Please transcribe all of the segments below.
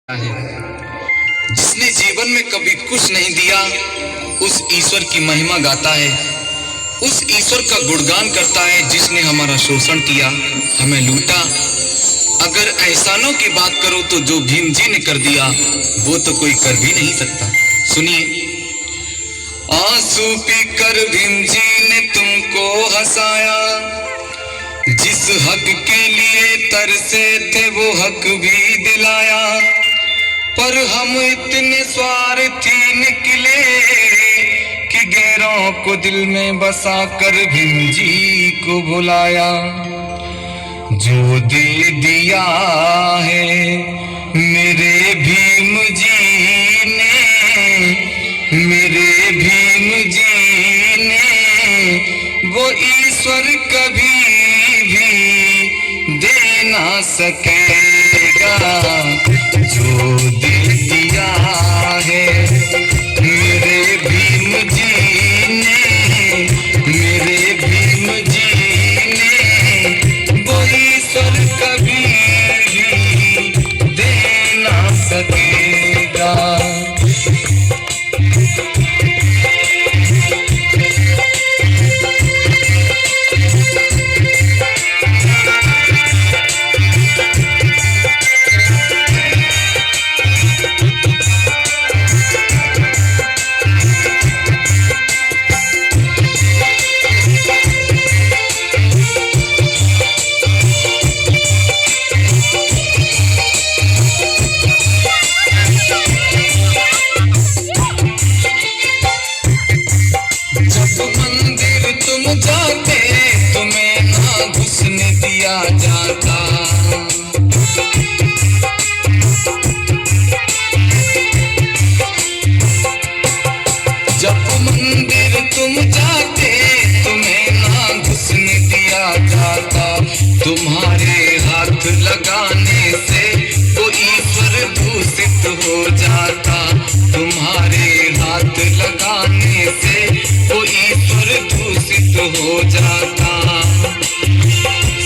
है। जिसने जीवन में कभी कुछ नहीं दिया, उस ईश्वर की महिमा गाता है, उस ईश्वर का गुणगान करता है जिसने हमारा शोषण किया, हमें लूटा। अगर एहसानों की बात करो तो जो भीम जी ने कर दिया वो तो कोई कर भी नहीं सकता। सुनिए। आंसू पीकर भीम जी ने तुमको हंसाया, जिस हक के लिए तरसे थे वो हक भी दिलाया। पर हम इतने स्वार्थी निकले कि गैरों को दिल में बसा कर भीम जी को भुलाया। जो दे दिया है मेरे भीम जी ने, मेरे भीम जी ने, वो ईश्वर कभी भी दे ना सकेगा। जो दे दिया है मेरे भीम जी ने, मेरे भीम जी ने, वो ईश्वर कभी भी दे ना सकेगा। जाते तुम्हें ना घुसने दिया जाता, जब मंदिर तुम जाते तुम्हें ना घुसने दिया जाता। तुम्हारे हाथ लगाने से वो ईश्वर दूषित हो जाता, तुम्हारे हाथ लगाने से वो ईश्वर दूषित हो जाता।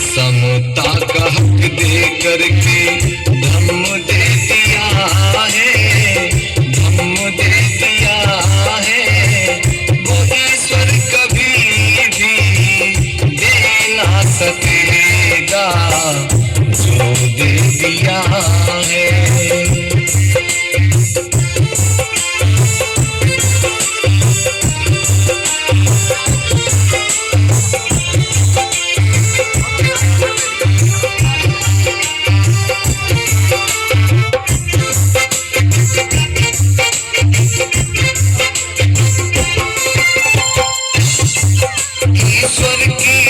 समता का हक दे करके धर्म दे दिया है, धर्म दे दिया है, वो ईश्वर कभी भी दे ना सकेगा। जो दे दिया है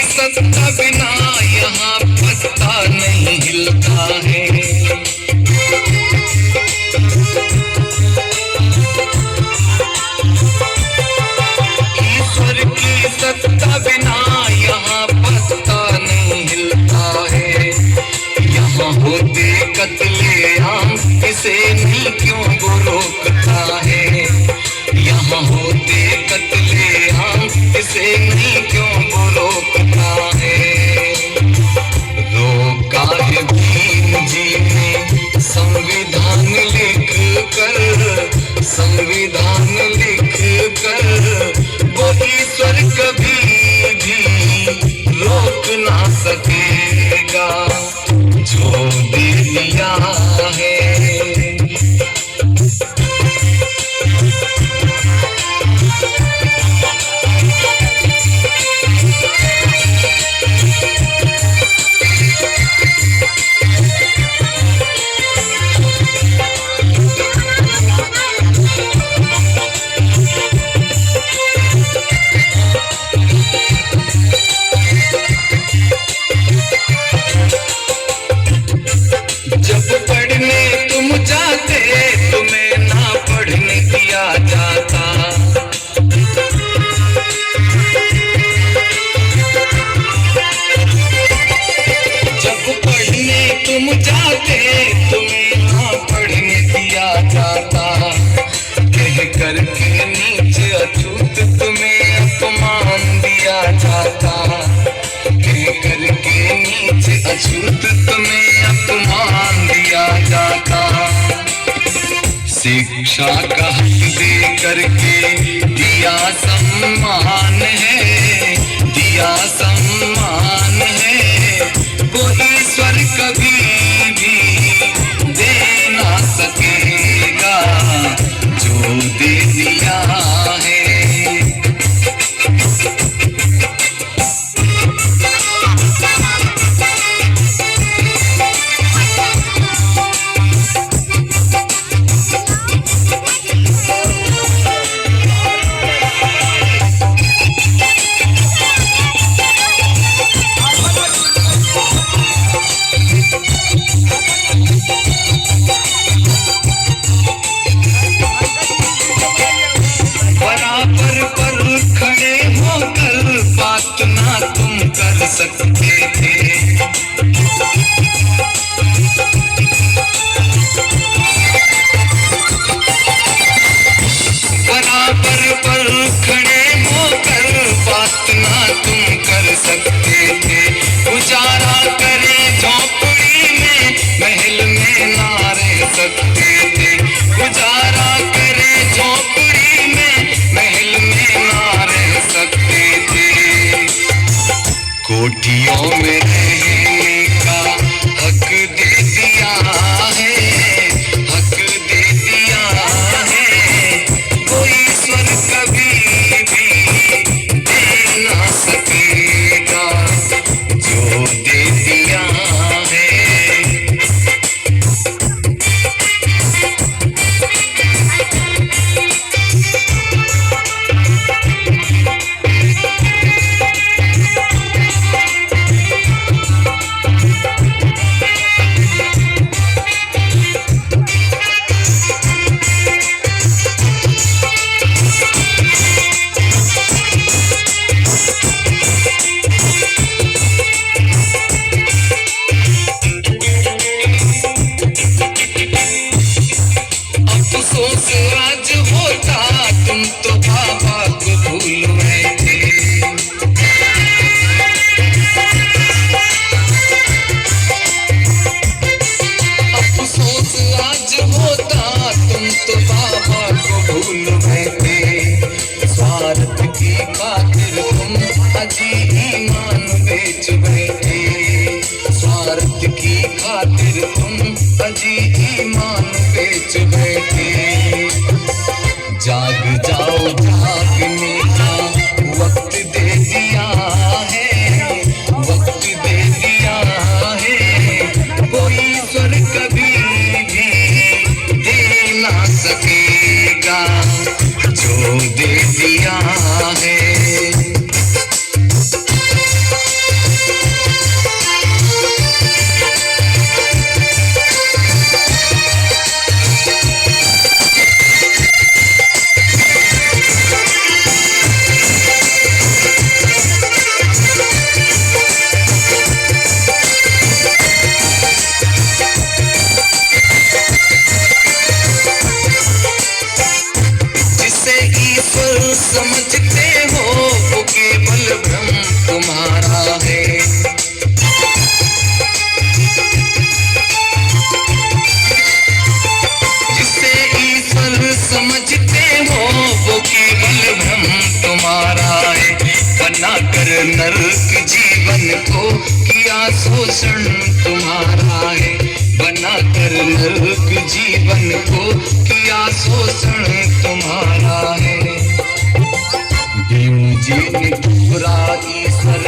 सत्ता बिना यहाँ पत्ता नहीं हिलता है। ईश्वर की सत्ता बिना यहाँ पत्ता नहीं हिलता है। यहाँ होते कत्लेआम इसे नहीं क्यों वो रोकता है। यहाँ होते कत्लेआम इसे नहीं क्यों वो रोकता है। रोका है भीम जी ने संविधान लिख कर, संविधान लिख कर, वो ईश्वर कभी भी रोक ना सकेगा। जो दे दिया है करके नीचे अछूत तुम्हें अपमान दिया जाता, करके नीचे अछूत तुम्हें अपमान दिया जाता। शिक्षा का हक दे करके दिया सम्मान है, दिया सम्मान है। वो ईश्वर कभी भी दे ना सकेगा जो दे दिया है। कर सकते थे बराबर पर खड़े होकर बात ना तुम कर सकते थे। गुजारा करे झोपड़ी में महल में ना रह सकते थे। गुजारा करे झोपड़ी में महल में ना रह सकते थे। कोठियों में रहने का हक दे दिया है, हक दे दिया है। कोई ईश्वर कभी भी दे ना सकेगा जो दे दिया है। अफसोस आज होता तुम तो बाबा को भूल बैठे। अफसोस आज होता तुम तो बाबा को भूल बैठे। स्वार्थ की खातिर तुम अजी ईमान बेच बैठे। स्वार्थ की खातिर तुम अजी ईमान बेच बैठे। जाग जाओ जागने का वक्त दे दिया है, वक्त दे दिया है। कोई ईश्वर कभी भी दे ना सकेगा जो दे दिया है। समझते हो वो केवल भ्रम तुम्हारा है। जिसे ईश्वर समझते हो वो केवल भ्रम तुम्हारा है। बना कर नरक जीवन को किया शोषण तुम्हारा है। बना कर नरक जीवन को किया शोषण तुम्हारा है। जी ने पूरा ईश्वर